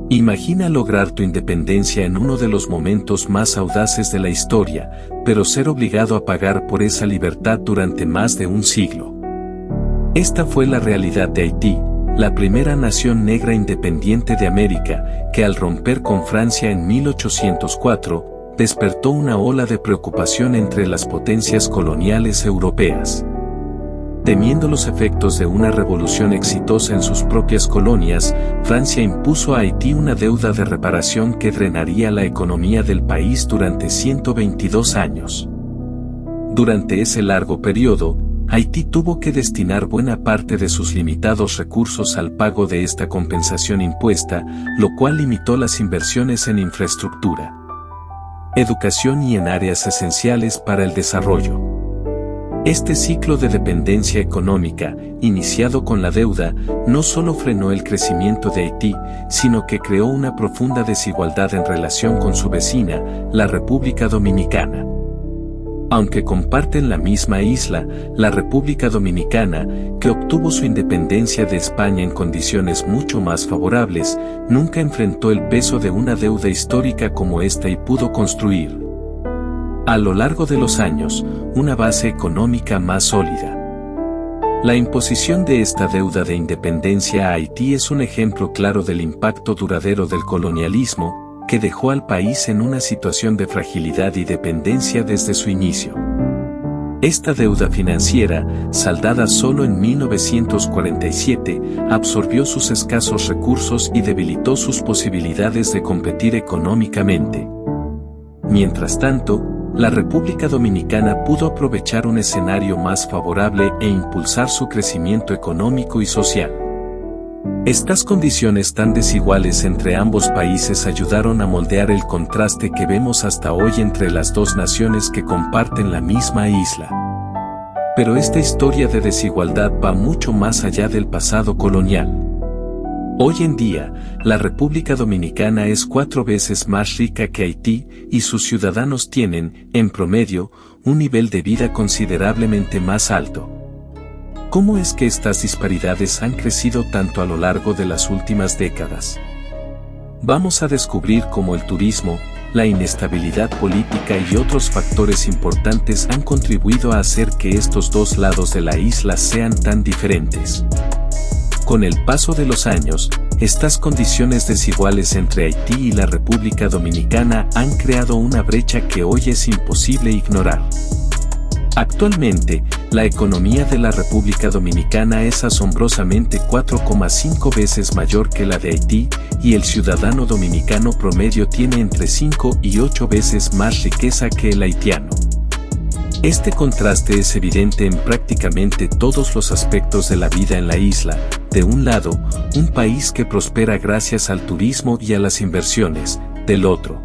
Imagina lograr tu independencia en uno de los momentos más audaces de la historia, pero ser obligado a pagar por esa libertad durante más de un siglo. Esta fue la realidad de Haití, la primera nación negra independiente de América, que al romper con Francia en 1804, despertó una ola de preocupación entre las potencias coloniales europeas. Temiendo los efectos de una revolución exitosa en sus propias colonias, Francia impuso a Haití una deuda de reparación que drenaría la economía del país durante 122 años. Durante ese largo periodo, Haití tuvo que destinar buena parte de sus limitados recursos al pago de esta compensación impuesta, lo cual limitó las inversiones en infraestructura, educación y en áreas esenciales para el desarrollo. Este ciclo de dependencia económica, iniciado con la deuda, no solo frenó el crecimiento de Haití, sino que creó una profunda desigualdad en relación con su vecina, la República Dominicana. Aunque comparten la misma isla, la República Dominicana, que obtuvo su independencia de España en condiciones mucho más favorables, nunca enfrentó el peso de una deuda histórica como esta y pudo construir, a lo largo de los años, una base económica más sólida. La imposición de esta deuda de independencia a Haití es un ejemplo claro del impacto duradero del colonialismo, que dejó al país en una situación de fragilidad y dependencia desde su inicio. Esta deuda financiera, saldada solo en 1947, absorbió sus escasos recursos y debilitó sus posibilidades de competir económicamente. Mientras tanto, la República Dominicana pudo aprovechar un escenario más favorable e impulsar su crecimiento económico y social. Estas condiciones tan desiguales entre ambos países ayudaron a moldear el contraste que vemos hasta hoy entre las dos naciones que comparten la misma isla. Pero esta historia de desigualdad va mucho más allá del pasado colonial. Hoy en día, la República Dominicana es 4 veces más rica que Haití y sus ciudadanos tienen, en promedio, un nivel de vida considerablemente más alto. ¿Cómo es que estas disparidades han crecido tanto a lo largo de las últimas décadas? Vamos a descubrir cómo el turismo, la inestabilidad política y otros factores importantes han contribuido a hacer que estos dos lados de la isla sean tan diferentes. Con el paso de los años, estas condiciones desiguales entre Haití y la República Dominicana han creado una brecha que hoy es imposible ignorar. Actualmente, la economía de la República Dominicana es asombrosamente 4,5 veces mayor que la de Haití, y el ciudadano dominicano promedio tiene entre 5 y 8 veces más riqueza que el haitiano. Este contraste es evidente en prácticamente todos los aspectos de la vida en la isla. De un lado, un país que prospera gracias al turismo y a las inversiones; del otro,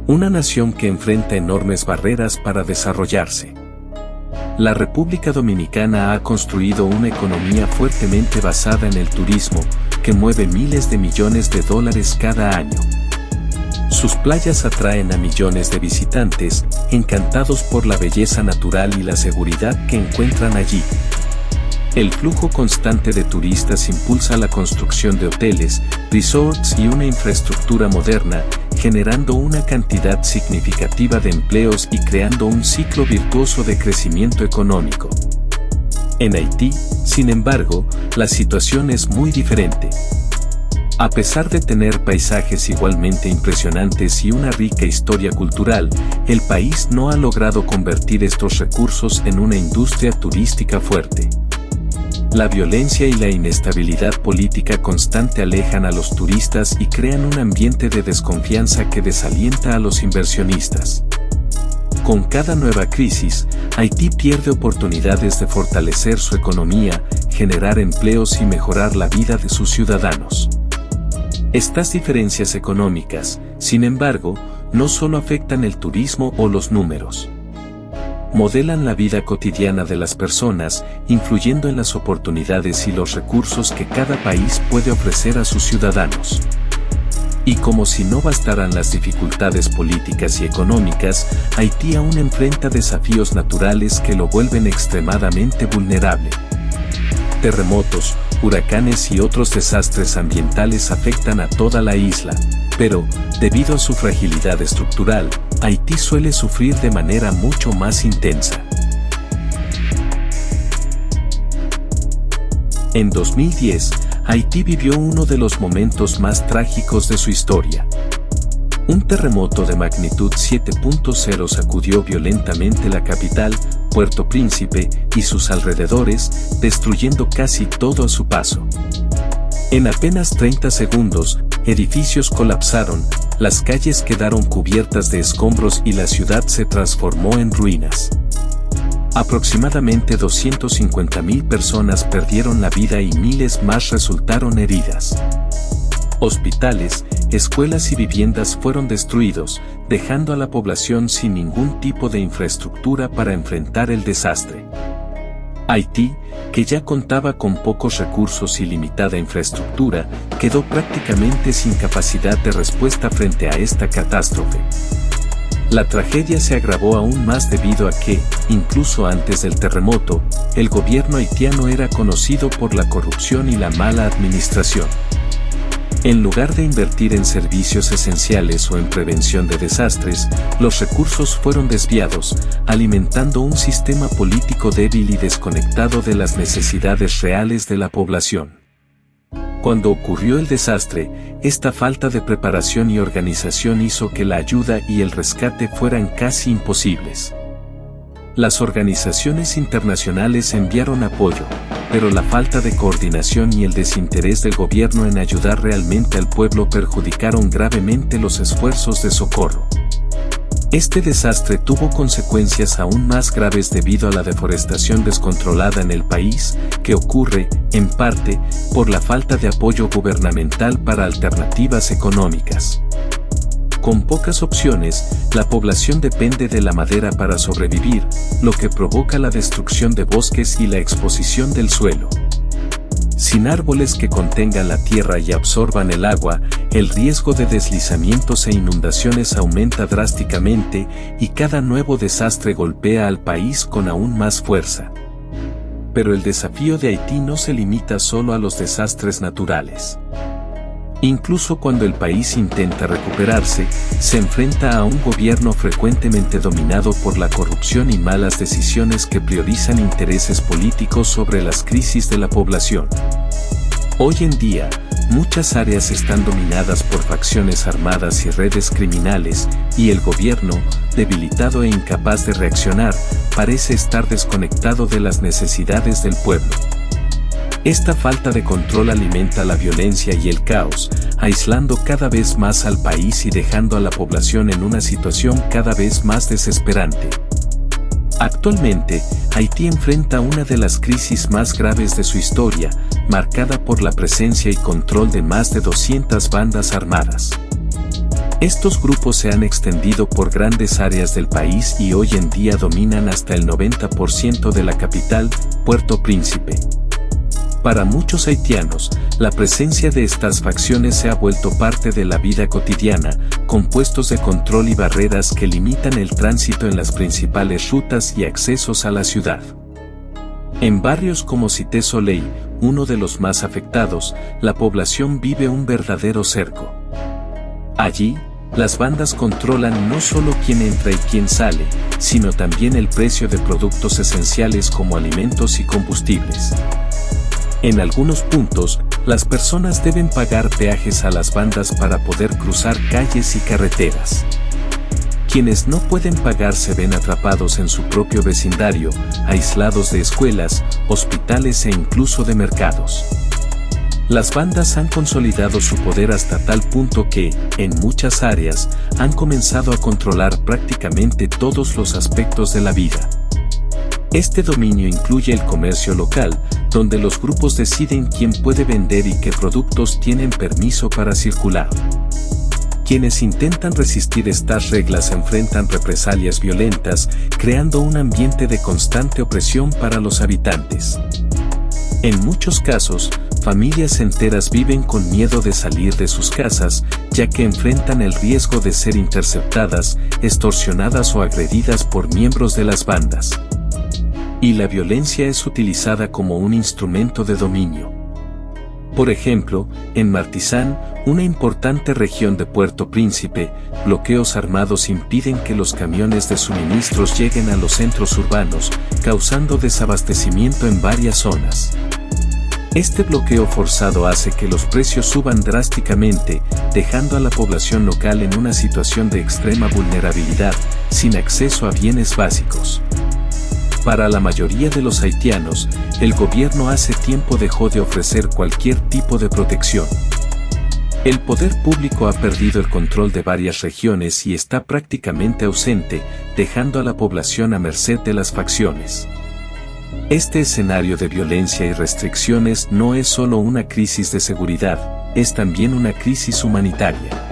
una nación que enfrenta enormes barreras para desarrollarse. La República Dominicana ha construido una economía fuertemente basada en el turismo, que mueve miles de millones de dólares cada año. Sus playas atraen a millones de visitantes, encantados por la belleza natural y la seguridad que encuentran allí. El flujo constante de turistas impulsa la construcción de hoteles, resorts y una infraestructura moderna, generando una cantidad significativa de empleos y creando un ciclo virtuoso de crecimiento económico. En Haití, sin embargo, la situación es muy diferente. A pesar de tener paisajes igualmente impresionantes y una rica historia cultural, el país no ha logrado convertir estos recursos en una industria turística fuerte. La violencia y la inestabilidad política constante alejan a los turistas y crean un ambiente de desconfianza que desalienta a los inversionistas. Con cada nueva crisis, Haití pierde oportunidades de fortalecer su economía, generar empleos y mejorar la vida de sus ciudadanos. Estas diferencias económicas, sin embargo, no solo afectan el turismo o los números. Modelan la vida cotidiana de las personas, influyendo en las oportunidades y los recursos que cada país puede ofrecer a sus ciudadanos. Y como si no bastaran las dificultades políticas y económicas, Haití aún enfrenta desafíos naturales que lo vuelven extremadamente vulnerable. Terremotos, huracanes y otros desastres ambientales afectan a toda la isla, pero, debido a su fragilidad estructural, Haití suele sufrir de manera mucho más intensa. En 2010, Haití vivió uno de los momentos más trágicos de su historia. Un terremoto de magnitud 7.0 sacudió violentamente la capital, Puerto Príncipe, y sus alrededores, destruyendo casi todo a su paso. En apenas 30 segundos, edificios colapsaron, las calles quedaron cubiertas de escombros y la ciudad se transformó en ruinas. Aproximadamente 250.000 personas perdieron la vida y miles más resultaron heridas. Hospitales, escuelas y viviendas fueron destruidos, dejando a la población sin ningún tipo de infraestructura para enfrentar el desastre. Haití, que ya contaba con pocos recursos y limitada infraestructura, quedó prácticamente sin capacidad de respuesta frente a esta catástrofe. La tragedia se agravó aún más debido a que, incluso antes del terremoto, el gobierno haitiano era conocido por la corrupción y la mala administración. En lugar de invertir en servicios esenciales o en prevención de desastres, los recursos fueron desviados, alimentando un sistema político débil y desconectado de las necesidades reales de la población. Cuando ocurrió el desastre, esta falta de preparación y organización hizo que la ayuda y el rescate fueran casi imposibles. Las organizaciones internacionales enviaron apoyo, pero la falta de coordinación y el desinterés del gobierno en ayudar realmente al pueblo perjudicaron gravemente los esfuerzos de socorro. Este desastre tuvo consecuencias aún más graves debido a la deforestación descontrolada en el país, que ocurre, en parte, por la falta de apoyo gubernamental para alternativas económicas. Con pocas opciones, la población depende de la madera para sobrevivir, lo que provoca la destrucción de bosques y la exposición del suelo. Sin árboles que contengan la tierra y absorban el agua, el riesgo de deslizamientos e inundaciones aumenta drásticamente y cada nuevo desastre golpea al país con aún más fuerza. Pero el desafío de Haití no se limita solo a los desastres naturales. Incluso cuando el país intenta recuperarse, se enfrenta a un gobierno frecuentemente dominado por la corrupción y malas decisiones que priorizan intereses políticos sobre las crisis de la población. Hoy en día, muchas áreas están dominadas por facciones armadas y redes criminales, y el gobierno, debilitado e incapaz de reaccionar, parece estar desconectado de las necesidades del pueblo. Esta falta de control alimenta la violencia y el caos, aislando cada vez más al país y dejando a la población en una situación cada vez más desesperante. Actualmente, Haití enfrenta una de las crisis más graves de su historia, marcada por la presencia y control de más de 200 bandas armadas. Estos grupos se han extendido por grandes áreas del país y hoy en día dominan hasta el 90% de la capital, Puerto Príncipe. Para muchos haitianos, la presencia de estas facciones se ha vuelto parte de la vida cotidiana, con puestos de control y barreras que limitan el tránsito en las principales rutas y accesos a la ciudad. En barrios como Cité Soleil, uno de los más afectados, la población vive un verdadero cerco. Allí, las bandas controlan no solo quién entra y quién sale, sino también el precio de productos esenciales como alimentos y combustibles. En algunos puntos, las personas deben pagar peajes a las bandas para poder cruzar calles y carreteras. Quienes no pueden pagar se ven atrapados en su propio vecindario, aislados de escuelas, hospitales e incluso de mercados. Las bandas han consolidado su poder hasta tal punto que, en muchas áreas, han comenzado a controlar prácticamente todos los aspectos de la vida. Este dominio incluye el comercio local, donde los grupos deciden quién puede vender y qué productos tienen permiso para circular. Quienes intentan resistir estas reglas enfrentan represalias violentas, creando un ambiente de constante opresión para los habitantes. En muchos casos, familias enteras viven con miedo de salir de sus casas, ya que enfrentan el riesgo de ser interceptadas, extorsionadas o agredidas por miembros de las bandas. Y la violencia es utilizada como un instrumento de dominio. Por ejemplo, en Martizán, una importante región de Puerto Príncipe, bloqueos armados impiden que los camiones de suministros lleguen a los centros urbanos, causando desabastecimiento en varias zonas. Este bloqueo forzado hace que los precios suban drásticamente, dejando a la población local en una situación de extrema vulnerabilidad, sin acceso a bienes básicos. Para la mayoría de los haitianos, el gobierno hace tiempo dejó de ofrecer cualquier tipo de protección. El poder público ha perdido el control de varias regiones y está prácticamente ausente, dejando a la población a merced de las facciones. Este escenario de violencia y restricciones no es solo una crisis de seguridad, es también una crisis humanitaria.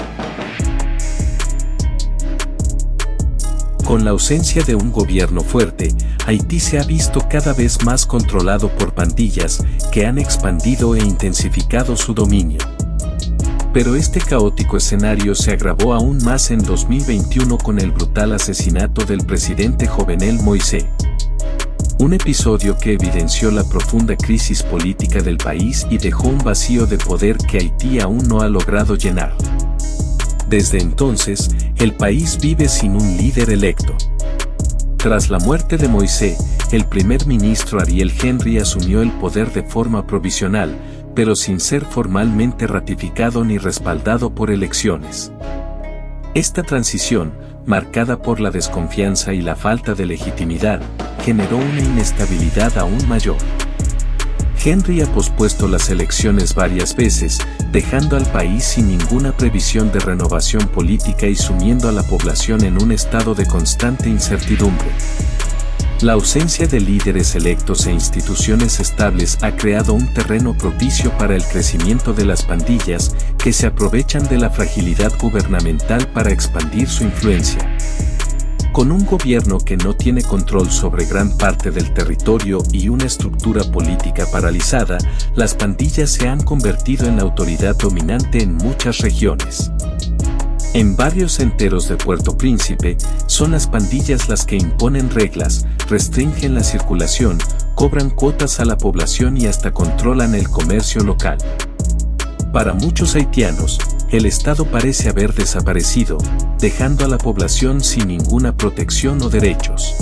Con la ausencia de un gobierno fuerte, Haití se ha visto cada vez más controlado por pandillas que han expandido e intensificado su dominio. Pero este caótico escenario se agravó aún más en 2021 con el brutal asesinato del presidente Jovenel Moïse. Un episodio que evidenció la profunda crisis política del país y dejó un vacío de poder que Haití aún no ha logrado llenar. Desde entonces, el país vive sin un líder electo. Tras la muerte de Moïse, el primer ministro Ariel Henry asumió el poder de forma provisional, pero sin ser formalmente ratificado ni respaldado por elecciones. Esta transición, marcada por la desconfianza y la falta de legitimidad, generó una inestabilidad aún mayor. Henry ha pospuesto las elecciones varias veces, dejando al país sin ninguna previsión de renovación política y sumiendo a la población en un estado de constante incertidumbre. La ausencia de líderes electos e instituciones estables ha creado un terreno propicio para el crecimiento de las pandillas, que se aprovechan de la fragilidad gubernamental para expandir su influencia. Con un gobierno que no tiene control sobre gran parte del territorio y una estructura política paralizada, las pandillas se han convertido en la autoridad dominante en muchas regiones. En barrios enteros de Puerto Príncipe, son las pandillas las que imponen reglas, restringen la circulación, cobran cuotas a la población y hasta controlan el comercio local. Para muchos haitianos, el Estado parece haber desaparecido, dejando a la población sin ninguna protección o derechos.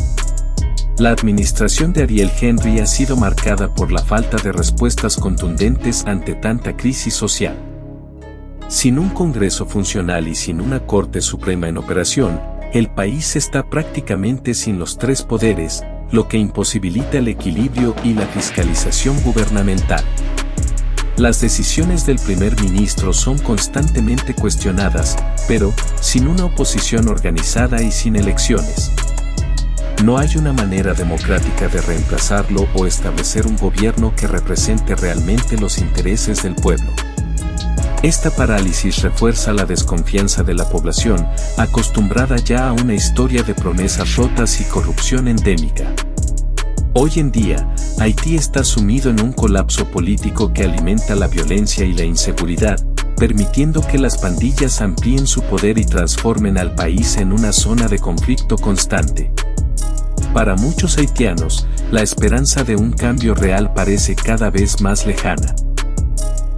La administración de Ariel Henry ha sido marcada por la falta de respuestas contundentes ante tanta crisis social. Sin un Congreso funcional y sin una Corte Suprema en operación, el país está prácticamente sin los tres poderes, lo que imposibilita el equilibrio y la fiscalización gubernamental. Las decisiones del primer ministro son constantemente cuestionadas, pero sin una oposición organizada y sin elecciones. No hay una manera democrática de reemplazarlo o establecer un gobierno que represente realmente los intereses del pueblo. Esta parálisis refuerza la desconfianza de la población, acostumbrada ya a una historia de promesas rotas y corrupción endémica. Hoy en día, Haití está sumido en un colapso político que alimenta la violencia y la inseguridad, permitiendo que las pandillas amplíen su poder y transformen al país en una zona de conflicto constante. Para muchos haitianos, la esperanza de un cambio real parece cada vez más lejana.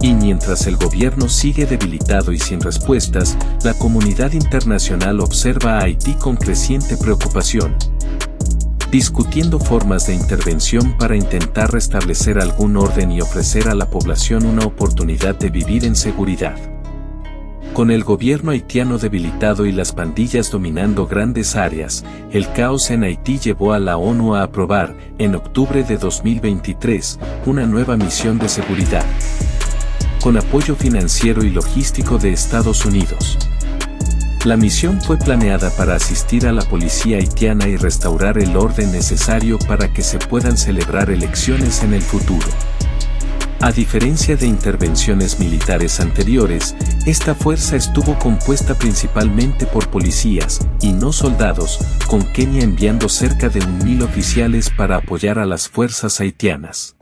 Y mientras el gobierno sigue debilitado y sin respuestas, la comunidad internacional observa a Haití con creciente preocupación, discutiendo formas de intervención para intentar restablecer algún orden y ofrecer a la población una oportunidad de vivir en seguridad. Con el gobierno haitiano debilitado y las pandillas dominando grandes áreas, el caos en Haití llevó a la ONU a aprobar, en octubre de 2023, una nueva misión de seguridad, con apoyo financiero y logístico de Estados Unidos. La misión fue planeada para asistir a la policía haitiana y restaurar el orden necesario para que se puedan celebrar elecciones en el futuro. A diferencia de intervenciones militares anteriores, esta fuerza estuvo compuesta principalmente por policías, y no soldados, con Kenia enviando cerca de 1.000 oficiales para apoyar a las fuerzas haitianas.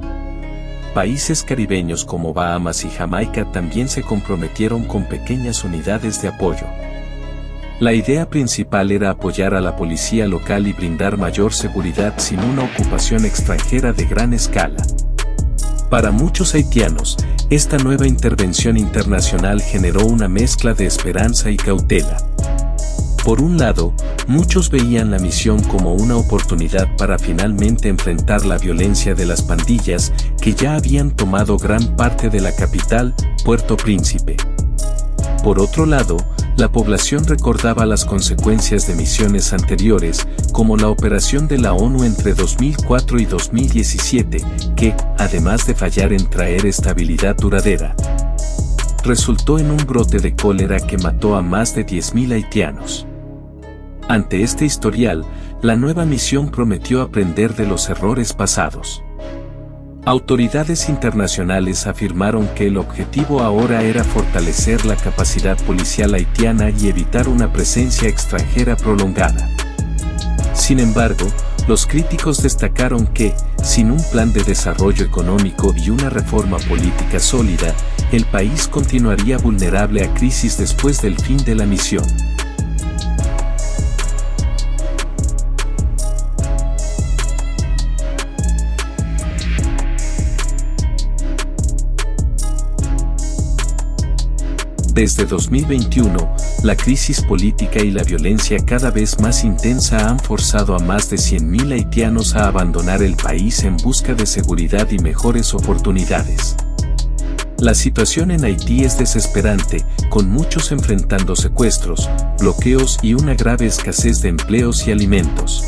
Países caribeños como Bahamas y Jamaica también se comprometieron con pequeñas unidades de apoyo. La idea principal era apoyar a la policía local y brindar mayor seguridad sin una ocupación extranjera de gran escala. Para muchos haitianos, esta nueva intervención internacional generó una mezcla de esperanza y cautela. Por un lado, muchos veían la misión como una oportunidad para finalmente enfrentar la violencia de las pandillas que ya habían tomado gran parte de la capital, Puerto Príncipe. Por otro lado, la población recordaba las consecuencias de misiones anteriores, como la operación de la ONU entre 2004 y 2017, que, además de fallar en traer estabilidad duradera, resultó en un brote de cólera que mató a más de 10.000 haitianos. Ante este historial, la nueva misión prometió aprender de los errores pasados. Autoridades internacionales afirmaron que el objetivo ahora era fortalecer la capacidad policial haitiana y evitar una presencia extranjera prolongada. Sin embargo, los críticos destacaron que, sin un plan de desarrollo económico y una reforma política sólida, el país continuaría vulnerable a crisis después del fin de la misión. Desde 2021, la crisis política y la violencia cada vez más intensa han forzado a más de 100.000 haitianos a abandonar el país en busca de seguridad y mejores oportunidades. La situación en Haití es desesperante, con muchos enfrentando secuestros, bloqueos y una grave escasez de empleos y alimentos,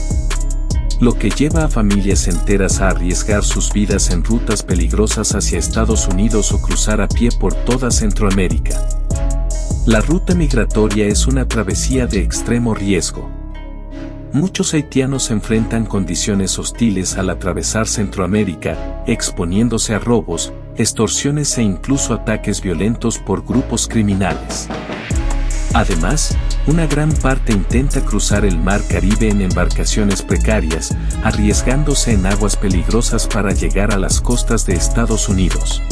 lo que lleva a familias enteras a arriesgar sus vidas en rutas peligrosas hacia Estados Unidos o cruzar a pie por toda Centroamérica. La ruta migratoria es una travesía de extremo riesgo. Muchos haitianos enfrentan condiciones hostiles al atravesar Centroamérica, exponiéndose a robos, extorsiones e incluso ataques violentos por grupos criminales. Además, una gran parte intenta cruzar el Mar Caribe en embarcaciones precarias, arriesgándose en aguas peligrosas para llegar a las costas de Estados Unidos.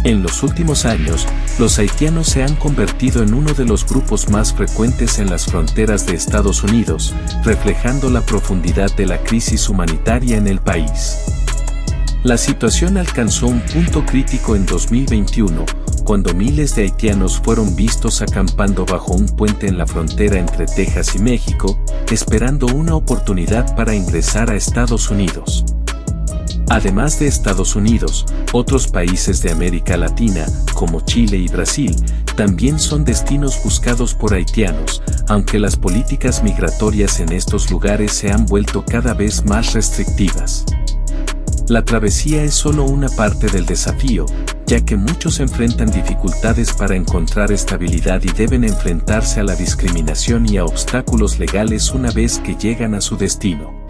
En los últimos años, los haitianos se han convertido en uno de los grupos más frecuentes en las fronteras de Estados Unidos, reflejando la profundidad de la crisis humanitaria en el país. La situación alcanzó un punto crítico en 2021, cuando miles de haitianos fueron vistos acampando bajo un puente en la frontera entre Texas y México, esperando una oportunidad para ingresar a Estados Unidos. Además de Estados Unidos, otros países de América Latina, como Chile y Brasil, también son destinos buscados por haitianos, aunque las políticas migratorias en estos lugares se han vuelto cada vez más restrictivas. La travesía es solo una parte del desafío, ya que muchos enfrentan dificultades para encontrar estabilidad y deben enfrentarse a la discriminación y a obstáculos legales una vez que llegan a su destino.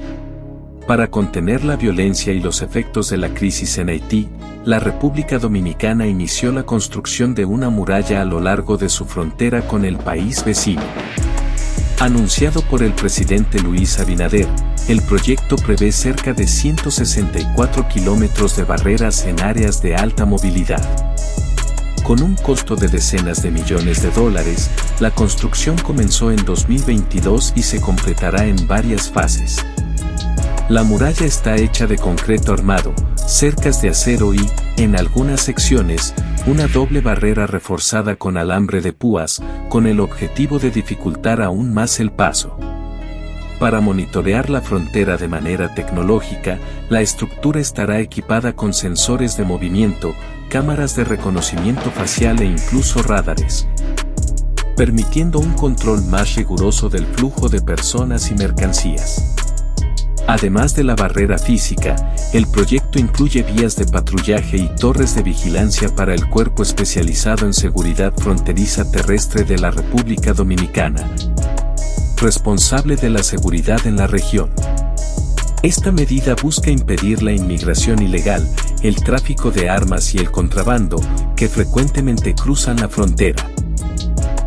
Para contener la violencia y los efectos de la crisis en Haití, la República Dominicana inició la construcción de una muralla a lo largo de su frontera con el país vecino. Anunciado por el presidente Luis Abinader, el proyecto prevé cerca de 164 kilómetros de barreras en áreas de alta movilidad. Con un costo de decenas de millones de dólares, la construcción comenzó en 2022 y se completará en varias fases. La muralla está hecha de concreto armado, cercas de acero y, en algunas secciones, una doble barrera reforzada con alambre de púas, con el objetivo de dificultar aún más el paso. Para monitorear la frontera de manera tecnológica, la estructura estará equipada con sensores de movimiento, cámaras de reconocimiento facial e incluso radares, permitiendo un control más riguroso del flujo de personas y mercancías. Además de la barrera física, el proyecto incluye vías de patrullaje y torres de vigilancia para el Cuerpo Especializado en Seguridad Fronteriza Terrestre de la República Dominicana, responsable de la seguridad en la región. Esta medida busca impedir la inmigración ilegal, el tráfico de armas y el contrabando, que frecuentemente cruzan la frontera.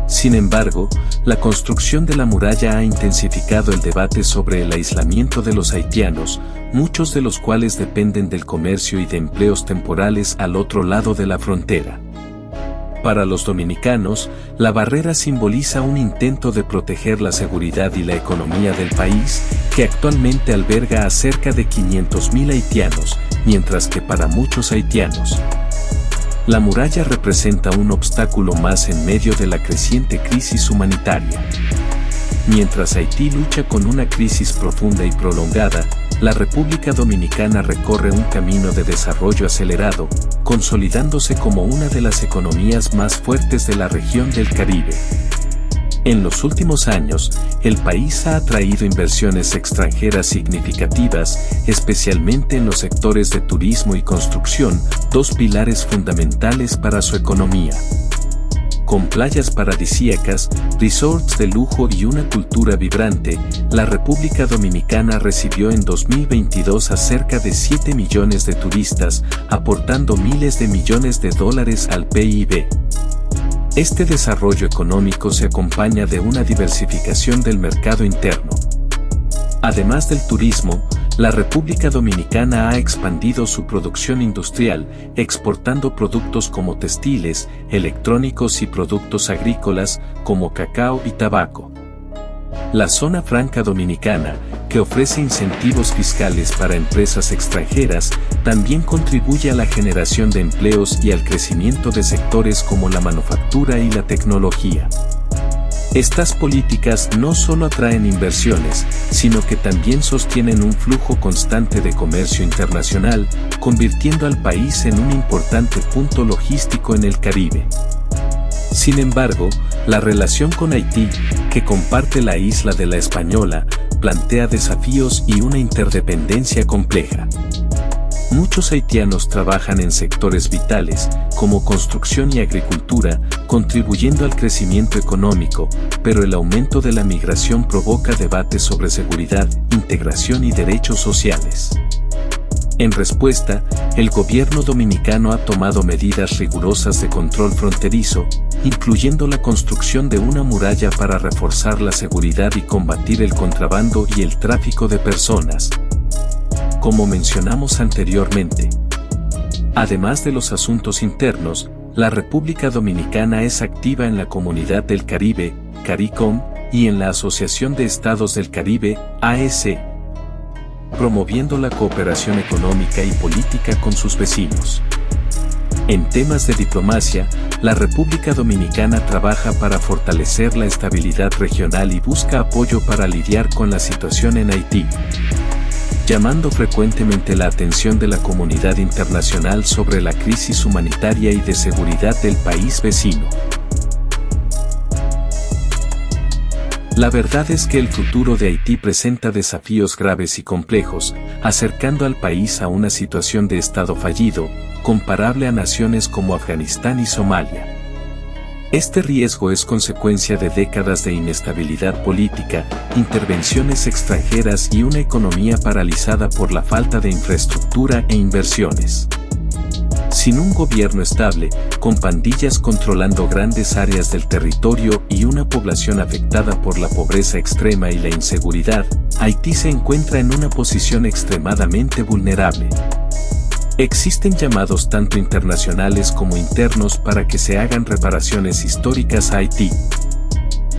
Sin embargo, la construcción de la muralla ha intensificado el debate sobre el aislamiento de los haitianos, muchos de los cuales dependen del comercio y de empleos temporales al otro lado de la frontera. Para los dominicanos, la barrera simboliza un intento de proteger la seguridad y la economía del país, que actualmente alberga a cerca de 500.000 haitianos, mientras que para muchos haitianos, la muralla representa un obstáculo más en medio de la creciente crisis humanitaria. Mientras Haití lucha con una crisis profunda y prolongada, la República Dominicana recorre un camino de desarrollo acelerado, consolidándose como una de las economías más fuertes de la región del Caribe. En los últimos años, el país ha atraído inversiones extranjeras significativas, especialmente en los sectores de turismo y construcción, dos pilares fundamentales para su economía. Con playas paradisíacas, resorts de lujo y una cultura vibrante, la República Dominicana recibió en 2022 a cerca de 7 millones de turistas, aportando miles de millones de dólares al PIB. Este desarrollo económico se acompaña de una diversificación del mercado interno. Además del turismo, la República Dominicana ha expandido su producción industrial, exportando productos como textiles, electrónicos y productos agrícolas, como cacao y tabaco. La Zona Franca Dominicana, que ofrece incentivos fiscales para empresas extranjeras, también contribuye a la generación de empleos y al crecimiento de sectores como la manufactura y la tecnología. Estas políticas no solo atraen inversiones, sino que también sostienen un flujo constante de comercio internacional, convirtiendo al país en un importante punto logístico en el Caribe. Sin embargo, la relación con Haití, que comparte la isla de La Española, plantea desafíos y una interdependencia compleja. Muchos haitianos trabajan en sectores vitales, como construcción y agricultura, contribuyendo al crecimiento económico, pero el aumento de la migración provoca debates sobre seguridad, integración y derechos sociales. En respuesta, el gobierno dominicano ha tomado medidas rigurosas de control fronterizo, incluyendo la construcción de una muralla para reforzar la seguridad y combatir el contrabando y el tráfico de personas. Como mencionamos anteriormente, además de los asuntos internos, la República Dominicana es activa en la Comunidad del Caribe, CARICOM, y en la Asociación de Estados del Caribe, AEC, promoviendo la cooperación económica y política con sus vecinos. En temas de diplomacia, la República Dominicana trabaja para fortalecer la estabilidad regional y busca apoyo para lidiar con la situación en Haití, llamando frecuentemente la atención de la comunidad internacional sobre la crisis humanitaria y de seguridad del país vecino. La verdad es que el futuro de Haití presenta desafíos graves y complejos, acercando al país a una situación de estado fallido, comparable a naciones como Afganistán y Somalia. Este riesgo es consecuencia de décadas de inestabilidad política, intervenciones extranjeras y una economía paralizada por la falta de infraestructura e inversiones. Sin un gobierno estable, con pandillas controlando grandes áreas del territorio y una población afectada por la pobreza extrema y la inseguridad, Haití se encuentra en una posición extremadamente vulnerable. Existen llamados tanto internacionales como internos para que se hagan reparaciones históricas a Haití,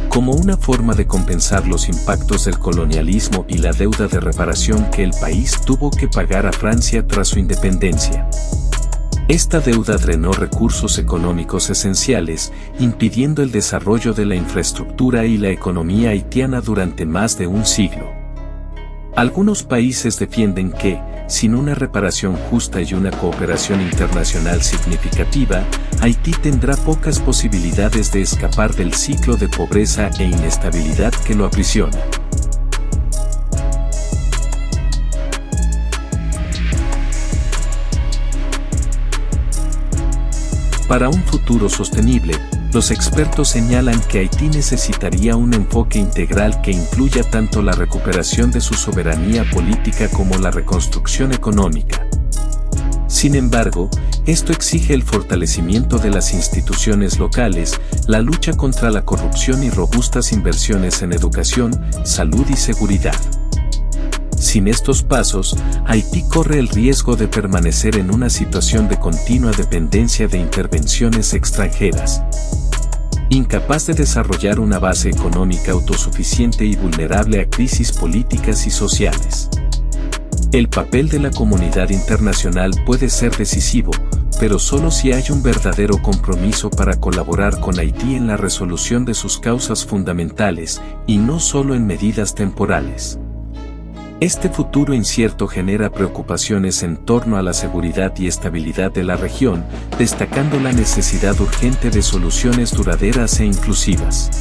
como una forma de compensar los impactos del colonialismo y la deuda de reparación que el país tuvo que pagar a Francia tras su independencia. Esta deuda drenó recursos económicos esenciales, impidiendo el desarrollo de la infraestructura y la economía haitiana durante más de un siglo. Algunos países defienden que, sin una reparación justa y una cooperación internacional significativa, Haití tendrá pocas posibilidades de escapar del ciclo de pobreza e inestabilidad que lo aprisiona. Para un futuro sostenible, los expertos señalan que Haití necesitaría un enfoque integral que incluya tanto la recuperación de su soberanía política como la reconstrucción económica. Sin embargo, esto exige el fortalecimiento de las instituciones locales, la lucha contra la corrupción y robustas inversiones en educación, salud y seguridad. Sin estos pasos, Haití corre el riesgo de permanecer en una situación de continua dependencia de intervenciones extranjeras, incapaz de desarrollar una base económica autosuficiente y vulnerable a crisis políticas y sociales. El papel de la comunidad internacional puede ser decisivo, pero solo si hay un verdadero compromiso para colaborar con Haití en la resolución de sus causas fundamentales, y no solo en medidas temporales. Este futuro incierto genera preocupaciones en torno a la seguridad y estabilidad de la región, destacando la necesidad urgente de soluciones duraderas e inclusivas.